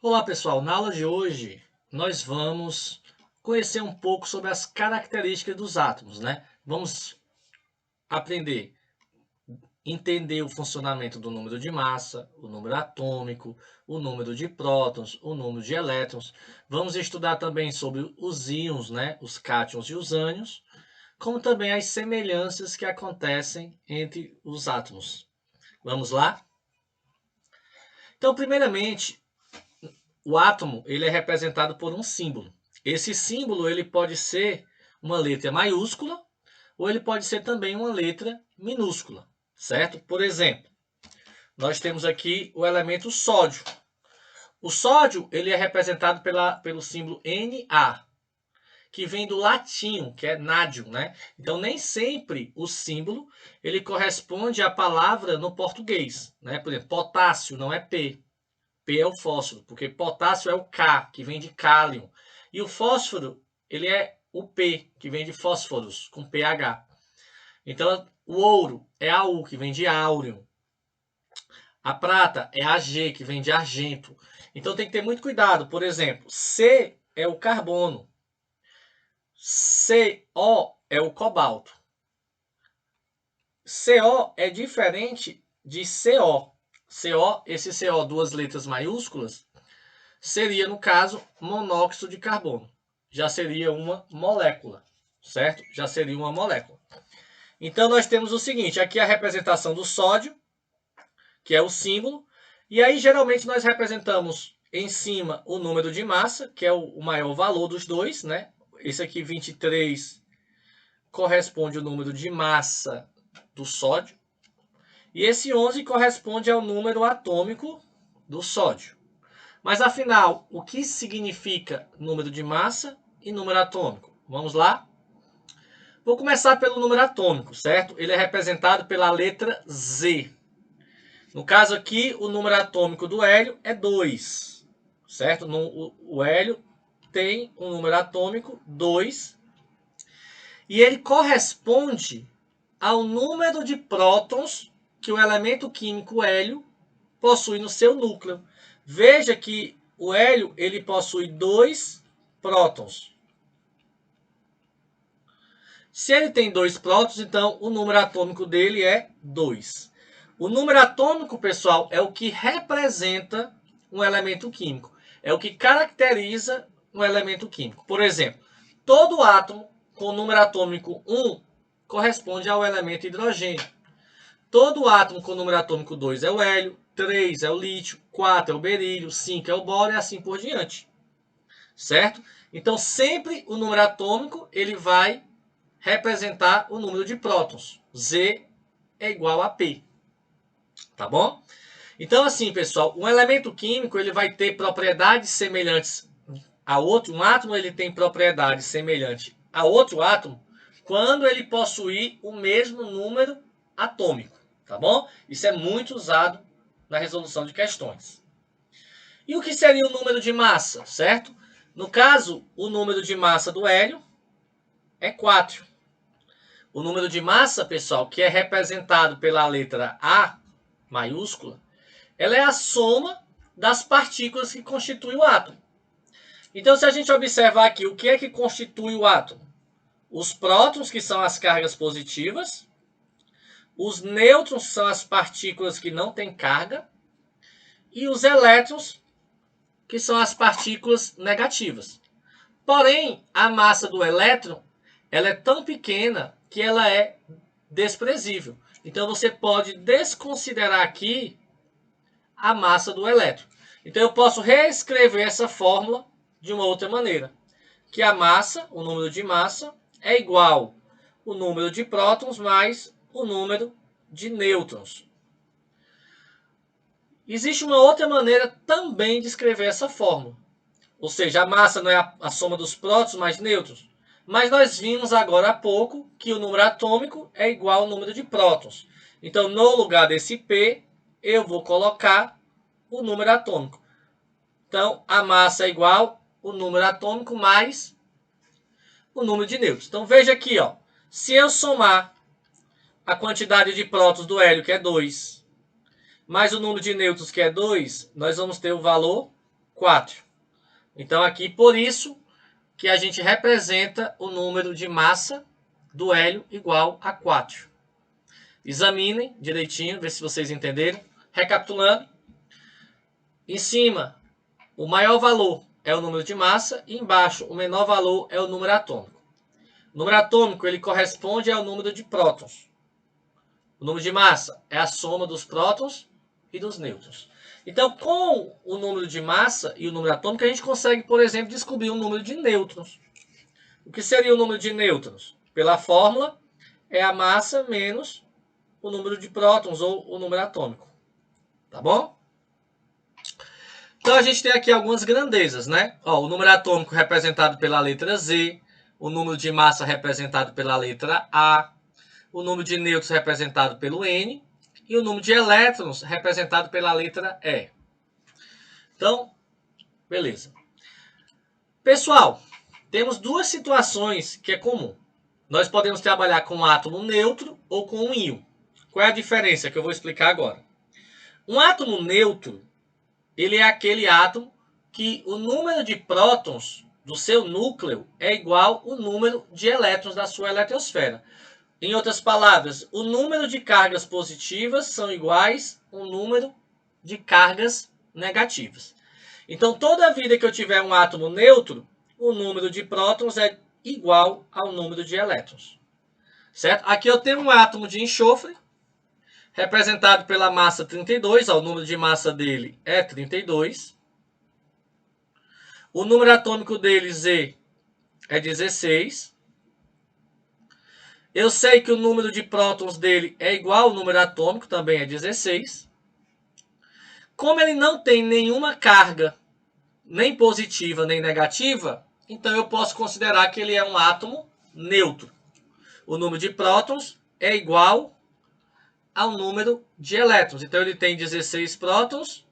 Olá pessoal, na aula de hoje nós vamos conhecer um pouco sobre as características dos átomos, né? Vamos aprender, entender o funcionamento do número de massa, o número atômico, o número de prótons, o número de elétrons. Vamos estudar também sobre os íons, né? Os cátions e os ânions, como também as semelhanças que acontecem entre os átomos. Vamos lá? Então, primeiramente, o átomo ele é representado por um símbolo. Esse símbolo ele pode ser uma letra maiúscula ou ele pode ser também uma letra minúscula, certo? Por exemplo, nós temos aqui o elemento sódio. O sódio ele é representado pelo símbolo Na, que vem do latim, que é nádio, né? Então nem sempre o símbolo ele corresponde à palavra no português, né? Por exemplo, potássio não é P. P é o fósforo, porque potássio é o K, que vem de cálium. E o fósforo, ele é o P, que vem de fósforos, com PH. Então, o ouro é AU, que vem de áureo. A prata é AG, que vem de argento. Então, tem que ter muito cuidado. Por exemplo, C é o carbono. CO é o cobalto. CO é diferente de CO. CO, esse CO, duas letras maiúsculas, seria, no caso, monóxido de carbono. Já seria uma molécula, certo? Já seria uma molécula. Então, nós temos o seguinte, aqui a representação do sódio, que é o símbolo, e aí, geralmente, nós representamos em cima o número de massa, que é o maior valor dos dois, né? Esse aqui, 23, corresponde ao número de massa do sódio, e esse 11 corresponde ao número atômico do sódio. Mas afinal, o que significa número de massa e número atômico? Vamos lá? Vou começar pelo número atômico, certo? Ele é representado pela letra Z. No caso aqui, o número atômico do hélio é 2, certo? O hélio tem um número atômico 2 e ele corresponde ao número de prótons que o elemento químico hélio possui no seu núcleo. Veja que o hélio ele possui 2 prótons. Se ele tem 2 prótons, então o número atômico dele é 2. O número atômico, pessoal, é o que representa um elemento químico. É o que caracteriza um elemento químico. Por exemplo, todo átomo com número atômico 1 corresponde ao elemento hidrogênio. Todo átomo com número atômico 2 é o hélio, 3 é o lítio, 4 é o berílio, 5 é o bório e assim por diante. Certo? Então, sempre o número atômico ele vai representar o número de prótons. Z é igual a P. Tá bom? Então, assim, pessoal, um elemento químico ele vai ter propriedades semelhantes a outro. Um átomo ele tem propriedades semelhantes a outro átomo quando ele possuir o mesmo número atômico. Tá bom? Isso é muito usado na resolução de questões. E o que seria o número de massa, certo? No caso, o número de massa do hélio é 4. O número de massa, pessoal, que é representado pela letra A maiúscula, ela é a soma das partículas que constituem o átomo. Então, se a gente observar aqui, o que é que constitui o átomo? Os prótons, que são as cargas positivas, os nêutrons, que são as partículas que não têm carga, e os elétrons, que são as partículas negativas. Porém, a massa do elétron ela é tão pequena que ela é desprezível. Então, você pode desconsiderar aqui a massa do elétron. Então, eu posso reescrever essa fórmula de uma outra maneira, que a massa, o número de massa, é igual ao número de prótons mais o número de nêutrons. Existe uma outra maneira também de escrever essa fórmula. Ou seja, a massa não é a soma dos prótons mais nêutrons. Mas nós vimos agora há pouco que o número atômico é igual ao número de prótons. Então, no lugar desse P, eu vou colocar o número atômico. Então, a massa é igual ao número atômico mais o número de nêutrons. Então, veja aqui, ó, se eu somar a quantidade de prótons do hélio, que é 2, mais o número de nêutrons, que é 2, nós vamos ter o valor 4. Então aqui, por isso que a gente representa o número de massa do hélio igual a 4. Examinem direitinho, ver se vocês entenderam. Recapitulando, em cima, o maior valor é o número de massa e embaixo, o menor valor é o número atômico. O número atômico ele corresponde ao número de prótons. O número de massa é a soma dos prótons e dos nêutrons. Então, com o número de massa e o número atômico, a gente consegue, por exemplo, descobrir o número de nêutrons. O que seria o número de nêutrons? Pela fórmula, é a massa menos o número de prótons ou o número atômico. Tá bom? Então, a gente tem aqui algumas grandezas, né? Ó, o número atômico representado pela letra Z, o número de massa representado pela letra A, o número de nêutrons representado pelo N e o número de elétrons representado pela letra E. Então, beleza. Pessoal, temos duas situações que é comum. Nós podemos trabalhar com um átomo neutro ou com um íon. Qual é a diferença que eu vou explicar agora? Um átomo neutro, ele é aquele átomo que o número de prótons do seu núcleo é igual ao número de elétrons da sua eletrosfera. Em outras palavras, o número de cargas positivas são iguais ao número de cargas negativas. Então, toda vida que eu tiver um átomo neutro, o número de prótons é igual ao número de elétrons. Certo? Aqui eu tenho um átomo de enxofre, representado pela massa 32, ó, o número de massa dele é 32. O número atômico dele, Z, é 16. Eu sei que o número de prótons dele é igual ao número atômico, também é 16. Como ele não tem nenhuma carga, nem positiva nem negativa, então eu posso considerar que ele é um átomo neutro. O número de prótons é igual ao número de elétrons. Então ele tem 16 prótons,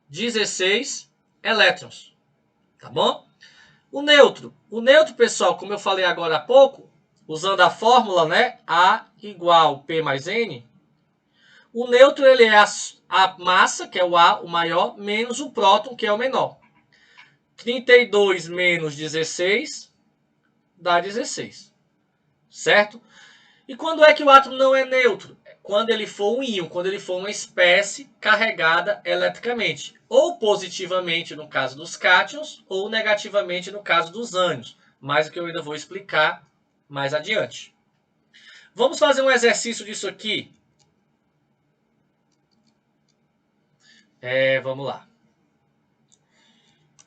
16 elétrons. Tá bom? O neutro, pessoal, como eu falei agora há pouco, usando a fórmula, né, A igual P mais N, o neutro ele é a massa, que é o A, o maior, menos o próton, que é o menor. 32 menos 16 dá 16. Certo? E quando é que o átomo não é neutro? Quando ele for um íon, quando ele for uma espécie carregada eletricamente. Ou positivamente no caso dos cátions, ou negativamente no caso dos ânions. Mas o que eu ainda vou explicar mais adiante. Vamos fazer um exercício disso aqui? Vamos lá.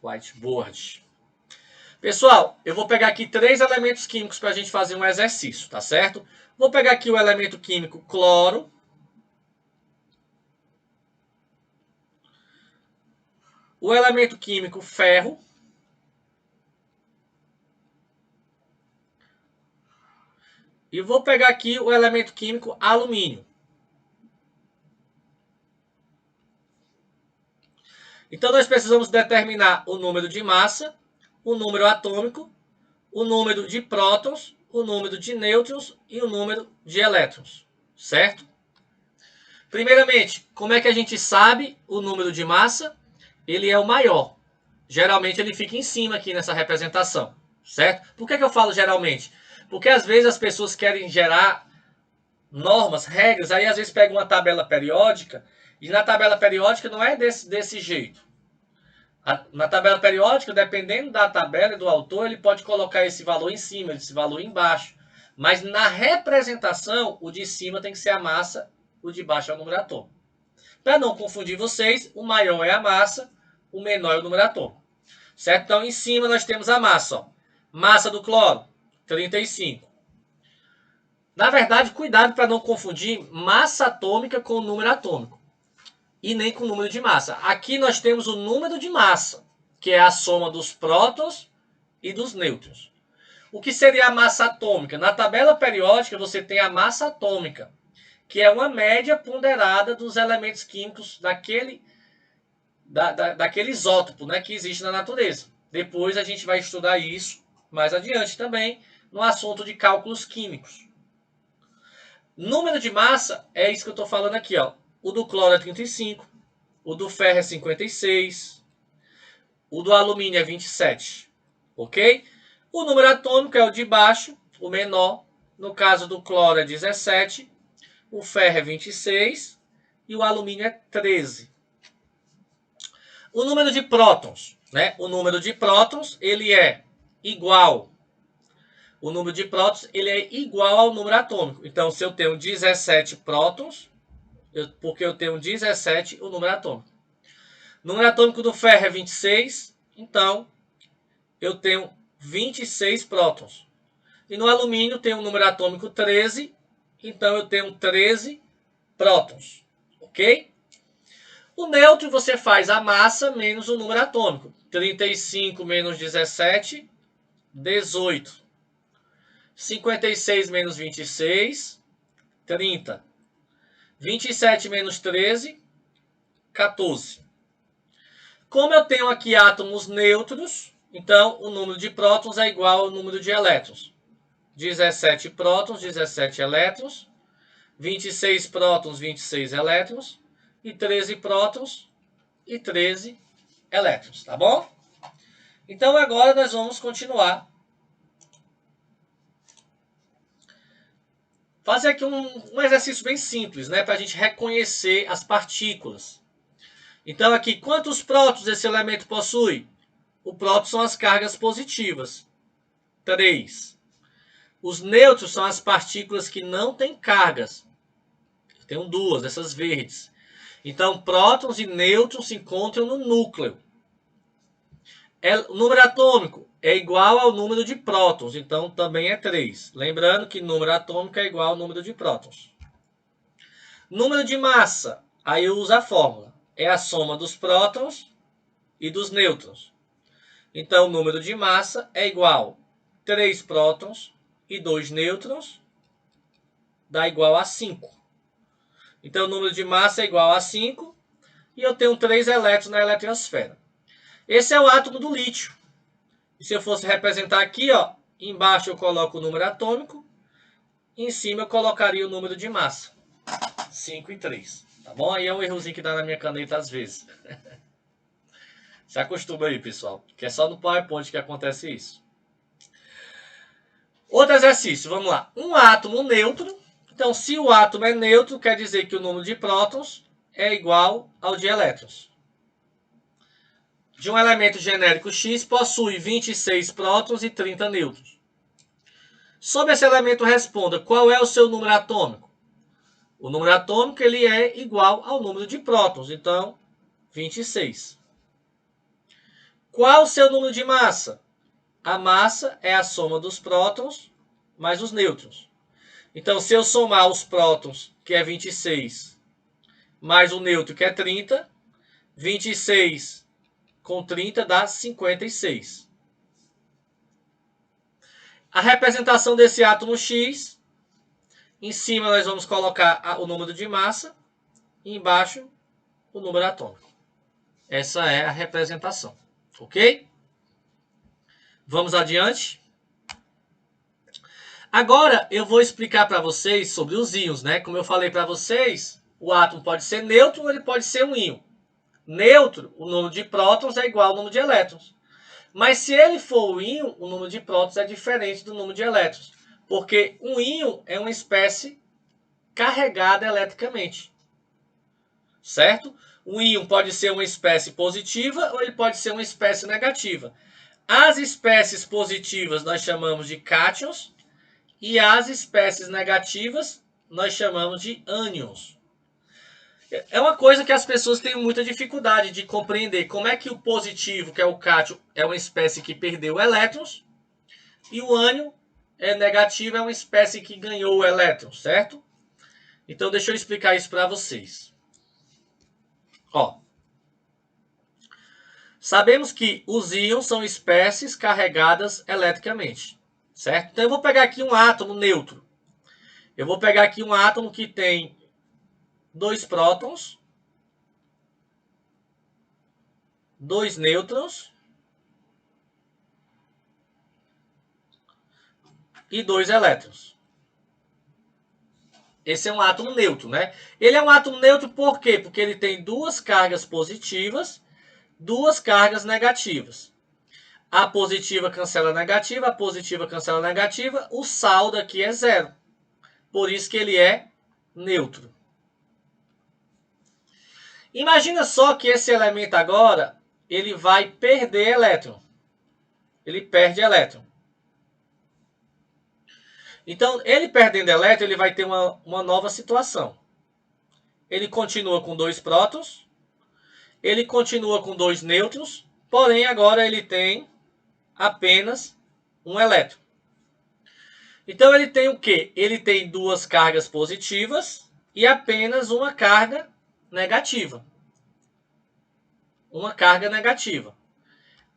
Whiteboard. Pessoal, eu vou pegar aqui 3 elementos químicos para a gente fazer um exercício, tá certo? Vou pegar aqui o elemento químico cloro. O elemento químico ferro. E vou pegar aqui o elemento químico alumínio. Então, nós precisamos determinar o número de massa, o número atômico, o número de prótons, o número de nêutrons e o número de elétrons. Certo? Primeiramente, como é que a gente sabe o número de massa? Ele é o maior. Geralmente ele fica em cima aqui nessa representação. Certo? Por que eu falo geralmente? Porque às vezes as pessoas querem gerar normas, regras, aí às vezes pega uma tabela periódica e na tabela periódica não é desse jeito. Na tabela periódica, dependendo da tabela e do autor, ele pode colocar esse valor em cima, esse valor embaixo. Mas na representação, o de cima tem que ser a massa, o de baixo é o número atômico. Para não confundir vocês, o maior é a massa, o menor é o número atômico. Certo? Então, em cima nós temos a massa. Ó. Massa do cloro, 35. Na verdade, cuidado para não confundir massa atômica com o número atômico. E nem com o número de massa. Aqui nós temos o número de massa, que é a soma dos prótons e dos nêutrons. O que seria a massa atômica? Na tabela periódica você tem a massa atômica, que é uma média ponderada dos elementos químicos daquele isótopo, né, que existe na natureza. Depois a gente vai estudar isso mais adiante também, no assunto de cálculos químicos. Número de massa é isso que eu estou falando aqui. Ó. O do cloro é 35, o do ferro é 56, O do alumínio é 27, ok? O número atômico é o de baixo, o menor. No caso do cloro é 17, o ferro é 26 e o alumínio é 13. O número de prótons, né? O número de prótons, ele é igual. O número de prótons, ele é igual ao número atômico. Então, se eu tenho 17 prótons, porque eu tenho 17, o número atômico. O número atômico do ferro é 26, então eu tenho 26 prótons. E no alumínio tem o número atômico 13, então eu tenho 13 prótons, ok? O nêutron você faz a massa menos o número atômico. 35 menos 17, 18. 56 menos 26, 30. 27 menos 13, 14. Como eu tenho aqui átomos neutros, então o número de prótons é igual ao número de elétrons. 17 prótons, 17 elétrons. 26 prótons, 26 elétrons. E 13 prótons e 13 elétrons, tá bom? Então agora nós vamos continuar. Fazer aqui um exercício bem simples, né? Para a gente reconhecer as partículas. Então aqui, quantos prótons esse elemento possui? O próton são as cargas positivas. 3. Os nêutrons são as partículas que não têm cargas. Tenho duas, essas verdes. Então, prótons e nêutrons se encontram no núcleo. O número atômico é igual ao número de prótons, então também é 3. Lembrando que número atômico é igual ao número de prótons. Número de massa, aí eu uso a fórmula. É a soma dos prótons e dos nêutrons. Então, o número de massa é igual a 3 prótons e 2 nêutrons, dá igual a 5. Então, o número de massa é igual a 5 e eu tenho 3 elétrons na eletrosfera. Esse é o átomo do lítio. E se eu fosse representar aqui, ó, embaixo eu coloco o número atômico, em cima eu colocaria o número de massa. 5 e 3. Tá bom? Aí é um errozinho que dá na minha caneta às vezes. Se acostuma aí, pessoal, que é só no PowerPoint que acontece isso. Outro exercício, vamos lá. Um átomo neutro. Então, se o átomo é neutro, quer dizer que o número de prótons é igual ao de elétrons. De um elemento genérico X possui 26 prótons e 30 nêutrons. Sobre esse elemento, responda qual é o seu número atômico. O número atômico ele é igual ao número de prótons, então 26. Qual o seu número de massa? A massa é a soma dos prótons mais os nêutrons. Então, se eu somar os prótons, que é 26, mais o nêutron, que é 30, 26 com 30 dá 56. A representação desse átomo X, em cima nós vamos colocar o número de massa, e embaixo o número atômico. Essa é a representação, ok? Vamos adiante. Agora eu vou explicar para vocês sobre os íons, né? Como eu falei para vocês, o átomo pode ser neutro ou ele pode ser um íon. Neutro, o número de prótons é igual ao número de elétrons. Mas se ele for um íon, o número de prótons é diferente do número de elétrons. Porque um íon é uma espécie carregada eletricamente. Certo? Um íon pode ser uma espécie positiva ou ele pode ser uma espécie negativa. As espécies positivas nós chamamos de cátions e as espécies negativas nós chamamos de ânions. É uma coisa que as pessoas têm muita dificuldade de compreender. Como é que o positivo, que é o cátion, é uma espécie que perdeu elétrons e o ânion é negativo, é uma espécie que ganhou elétrons, certo? Então deixa eu explicar isso para vocês. Ó, sabemos que os íons são espécies carregadas eletricamente, certo? Então eu vou pegar aqui um átomo neutro. Eu vou pegar aqui um átomo que tem 2 prótons, 2 nêutrons e 2 elétrons. Esse é um átomo neutro, né? Ele é um átomo neutro por quê? Porque ele tem 2 cargas positivas duas cargas negativas. A positiva cancela a negativa, a positiva cancela a negativa, o saldo aqui é zero. Por isso que ele é neutro. Imagina só que esse elemento agora, ele vai perder elétron. Ele perde elétron. Então, ele perdendo elétron, ele vai ter uma nova situação. Ele continua com 2 prótons, ele continua com 2 nêutrons, porém agora ele tem apenas um elétron. Então ele tem o quê? Ele tem 2 cargas positivas e apenas uma carga negativa. Uma carga negativa.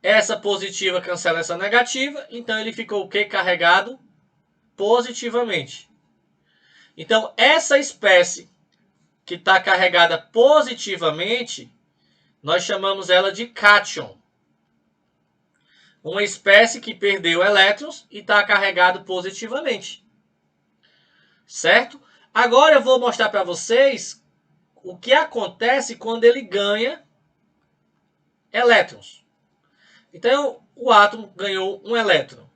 Essa positiva cancela essa negativa, então ele ficou o quê? Carregado positivamente. Então essa espécie que está carregada positivamente, nós chamamos ela de cátion. Uma espécie que perdeu elétrons e está carregado positivamente. Certo? Agora eu vou mostrar para vocês o que acontece quando ele ganha elétrons. Então, o átomo ganhou um elétron.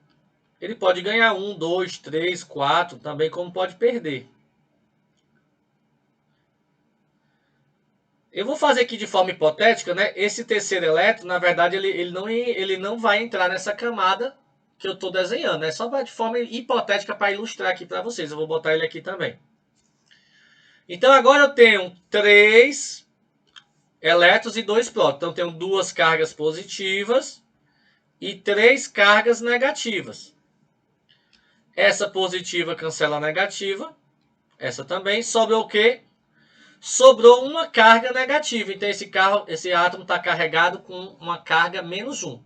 Ele pode ganhar 1, 2, 3, 4, também como pode perder. Eu vou fazer aqui de forma hipotética, né? Esse terceiro elétron, na verdade, ele não vai entrar nessa camada que eu estou desenhando. É só de forma hipotética para ilustrar aqui para vocês. Eu vou botar ele aqui também. Então, agora eu tenho 3 elétrons e 2 prótons. Então, eu tenho 2 cargas positivas e 3 cargas negativas. Essa positiva cancela a negativa. Essa também. Sobrou o quê? Sobrou uma carga negativa. Então, esse átomo está carregado com uma carga menos 1.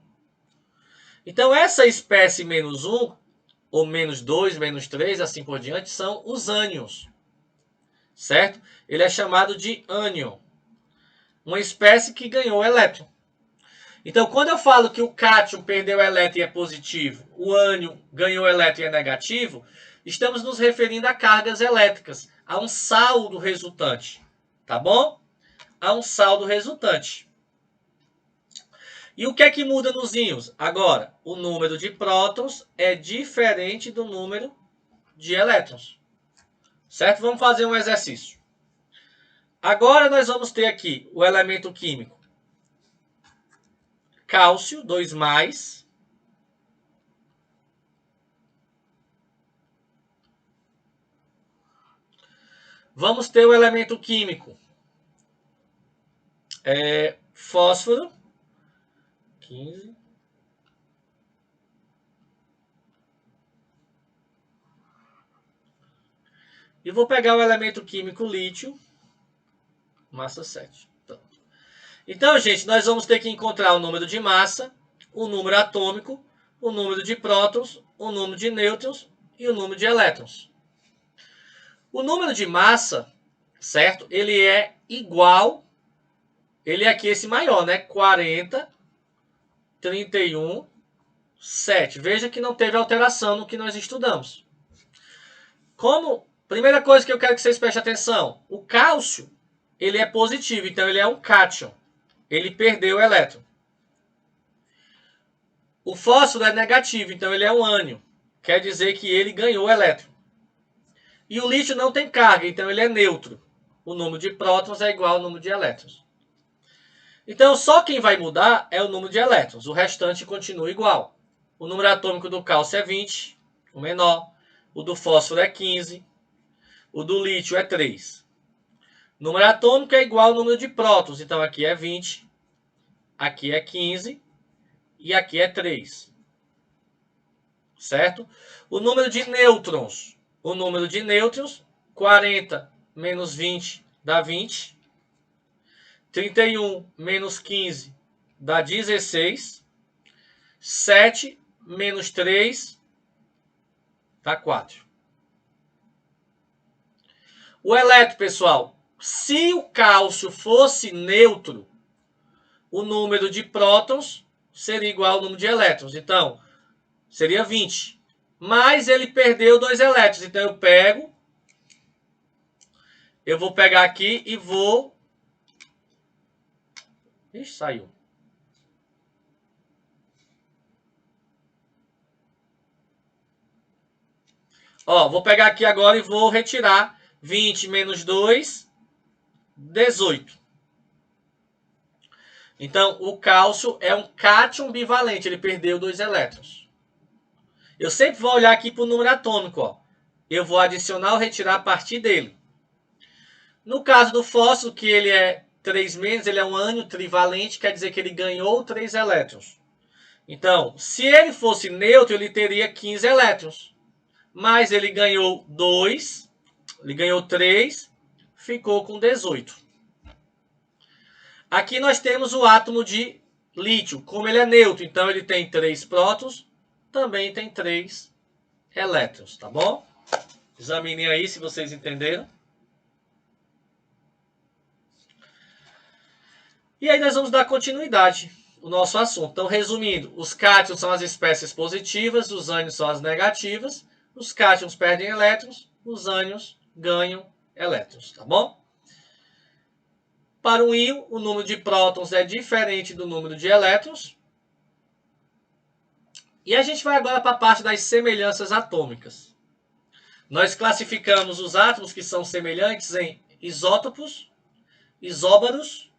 Então, essa espécie menos 1, ou menos 2, menos 3, assim por diante, são os ânions. Certo? Ele é chamado de ânion. Uma espécie que ganhou elétron. Então, quando eu falo que o cátion perdeu elétron e é positivo, o ânion ganhou elétron e é negativo, estamos nos referindo a cargas elétricas, a um saldo resultante. Tá bom? A um saldo resultante. E o que é que muda nos íons? Agora, o número de prótons é diferente do número de elétrons. Certo? Vamos fazer um exercício. Agora nós vamos ter aqui o elemento químico cálcio, 2+. Vamos ter o elemento químico fósforo, 15. E vou pegar o elemento químico lítio, massa 7. Então, gente, nós vamos ter que encontrar o número de massa, o número atômico, o número de prótons, o número de nêutrons e o número de elétrons. O número de massa, certo? Ele é igual, ele é aqui esse maior, né? 40, 31, 7. Veja que não teve alteração no que nós estudamos. Primeira coisa que eu quero que vocês prestem atenção, o cálcio, ele é positivo, então ele é um cátion. Ele perdeu o elétron. O fósforo é negativo, então ele é um ânion. Quer dizer que ele ganhou o elétron. E o lítio não tem carga, então ele é neutro. O número de prótons é igual ao número de elétrons. Então, só quem vai mudar é o número de elétrons. O restante continua igual. O número atômico do cálcio é 20, o menor. O do fósforo é 15. O do lítio é 3. O número atômico é igual ao número de prótons. Então, aqui é 20, aqui é 15 e aqui é 3. Certo? O número de nêutrons. O número de nêutrons, 40 menos 20 dá 20. 31 menos 15 dá 16. 7 menos 3 dá 4. O elétron, pessoal, se o cálcio fosse neutro, o número de prótons seria igual ao número de elétrons. Então, seria 20. Mas ele perdeu 2 elétrons. Então, eu vou pegar aqui e vou... Ixi, saiu. Ó, vou pegar aqui agora e vou retirar 20 menos 2, 18. Então, o cálcio é um cátion bivalente, ele perdeu 2 elétrons. Eu sempre vou olhar aqui para o número atômico, ó. Eu vou adicionar ou retirar a partir dele. No caso do fósforo, que ele é 3-, ele é um ânion trivalente, quer dizer que ele ganhou 3 elétrons. Então, se ele fosse neutro, ele teria 15 elétrons. Mas ele ganhou 2, ele ganhou 3, ficou com 18. Aqui nós temos o átomo de lítio. Como ele é neutro, então ele tem 3 prótons, também tem 3 elétrons, tá bom? Examinem aí se vocês entenderam. E aí nós vamos dar continuidade ao nosso assunto. Então, resumindo, os cátions são as espécies positivas, os ânions são as negativas, os cátions perdem elétrons, os ânions ganham elétrons, tá bom? Para um íon, o número de prótons é diferente do número de elétrons. E a gente vai agora para a parte das semelhanças atômicas. Nós classificamos os átomos que são semelhantes em isótopos, isóbaros,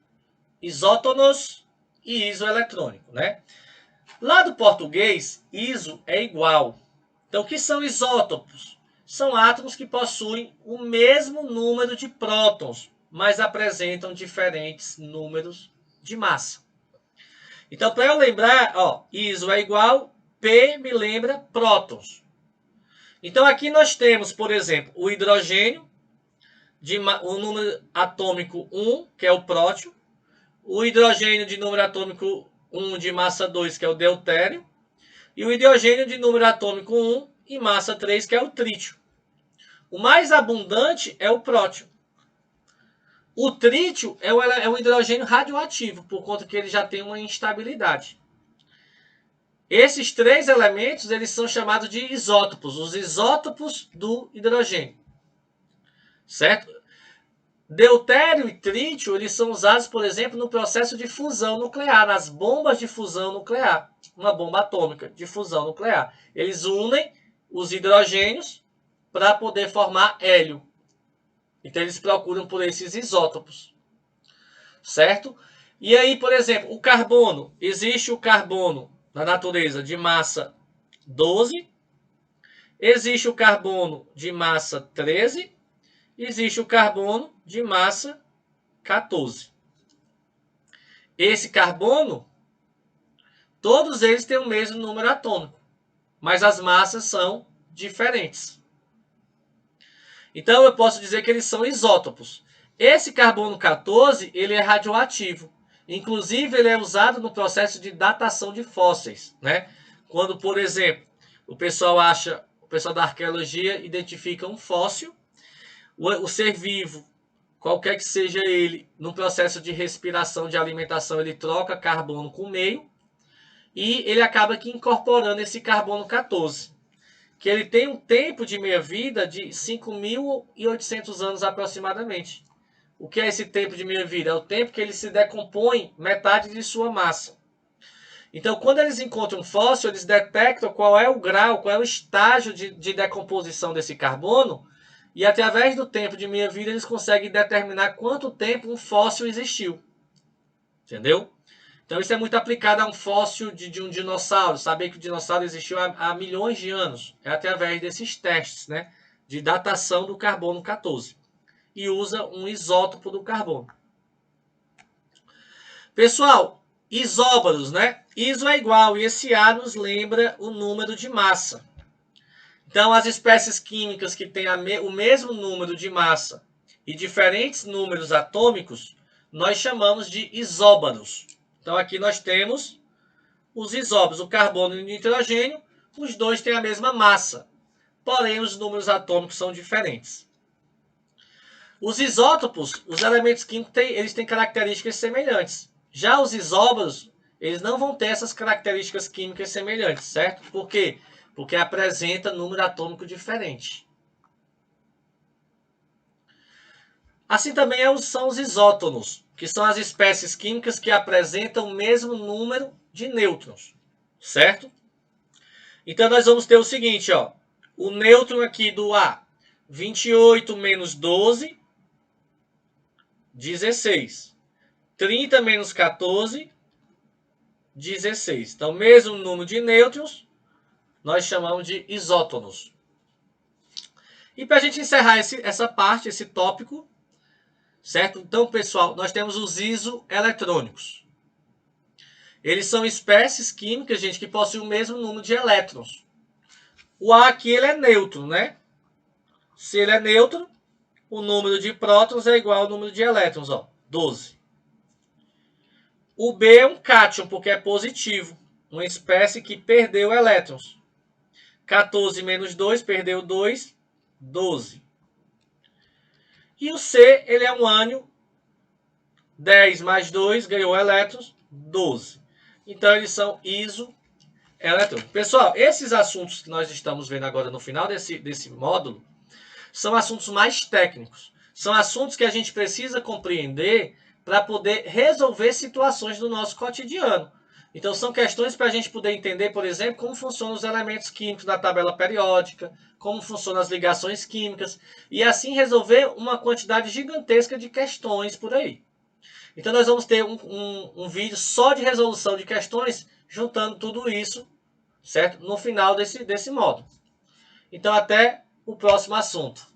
isótonos e isoeletrônico, né? Lá do português, iso é igual. Então, o que são isótopos? São átomos que possuem o mesmo número de prótons, mas apresentam diferentes números de massa. Então, para eu lembrar, ó, iso é igual, P me lembra prótons. Então, aqui nós temos, por exemplo, o hidrogênio, o número atômico 1, que é o prótio, o hidrogênio de número atômico 1 de massa 2, que é o deutério, e o hidrogênio de número atômico 1 e massa 3, que é o trítio. O mais abundante é o prótio. O trítio é um hidrogênio radioativo, por conta que ele já tem uma instabilidade. Esses 3 elementos eles são chamados de isótopos, os isótopos do hidrogênio. Certo? Deutério e trítio eles são usados, por exemplo, no processo de fusão nuclear, nas bombas de fusão nuclear, uma bomba atômica de fusão nuclear. Eles unem os hidrogênios para poder formar hélio. Então eles procuram por esses isótopos, certo? E aí, por exemplo, o carbono. Existe o carbono na natureza de massa 12, existe o carbono de massa 13, existe o carbono de massa 14. Esse carbono, todos eles têm o mesmo número atômico, mas as massas são diferentes. Então eu posso dizer que eles são isótopos. Esse carbono 14, ele é radioativo. Inclusive, ele é usado no processo de datação de fósseis, né? Quando, por exemplo, o pessoal da arqueologia identifica um fóssil, o ser vivo, qualquer que seja ele, no processo de respiração, de alimentação, ele troca carbono com o meio e ele acaba aqui incorporando esse carbono 14. Que ele tem um tempo de meia-vida de 5.800 anos aproximadamente. O que é esse tempo de meia-vida? É o tempo que ele se decompõe metade de sua massa. Então, quando eles encontram um fóssil, eles detectam qual é o grau, qual é o estágio de decomposição desse carbono, e através do tempo de meia-vida eles conseguem determinar quanto tempo um fóssil existiu. Entendeu? Então isso é muito aplicado a um fóssil de um dinossauro. Saber que o dinossauro existiu há milhões de anos. É através desses testes, né, de datação do carbono 14. E usa um isótopo do carbono. Pessoal, isóbaros, né? Iso é igual e esse A nos lembra o número de massa. Então as espécies químicas que têm o mesmo número de massa e diferentes números atômicos, nós chamamos de isóbaros. Então aqui nós temos os isóbaros, o carbono e o nitrogênio, os dois têm a mesma massa, porém os números atômicos são diferentes. Os isótopos, os elementos químicos, eles têm características semelhantes. Já os isóbaros, eles não vão ter essas características químicas semelhantes, certo? Por quê? Porque apresenta número atômico diferente. Assim também são os isótonos, que são as espécies químicas que apresentam o mesmo número de nêutrons, certo? Então nós vamos ter o seguinte, ó. O nêutron aqui do A, 28 menos 12, 16. 30 menos 14, 16. Então, mesmo número de nêutrons, nós chamamos de isótonos. E para a gente encerrar essa parte, esse tópico, certo? Então, pessoal, nós temos os isoeletrônicos. Eles são espécies químicas, gente, que possuem o mesmo número de elétrons. O A aqui, ele é neutro, né? Se ele é neutro, o número de prótons é igual ao número de elétrons, ó, 12. O B é um cátion, porque é positivo. Uma espécie que perdeu elétrons. 14 menos 2, perdeu 2, 12. E o C, ele é um ânion. 10 mais 2, ganhou elétrons, 12. Então, eles são isoeletrônicos. Pessoal, esses assuntos que nós estamos vendo agora no final desse módulo são assuntos mais técnicos. São assuntos que a gente precisa compreender para poder resolver situações do nosso cotidiano. Então, são questões para a gente poder entender, por exemplo, como funcionam os elementos químicos da tabela periódica, como funcionam as ligações químicas, e assim resolver uma quantidade gigantesca de questões por aí. Então, nós vamos ter um vídeo só de resolução de questões, juntando tudo isso, certo? No final desse módulo. Então, até o próximo assunto.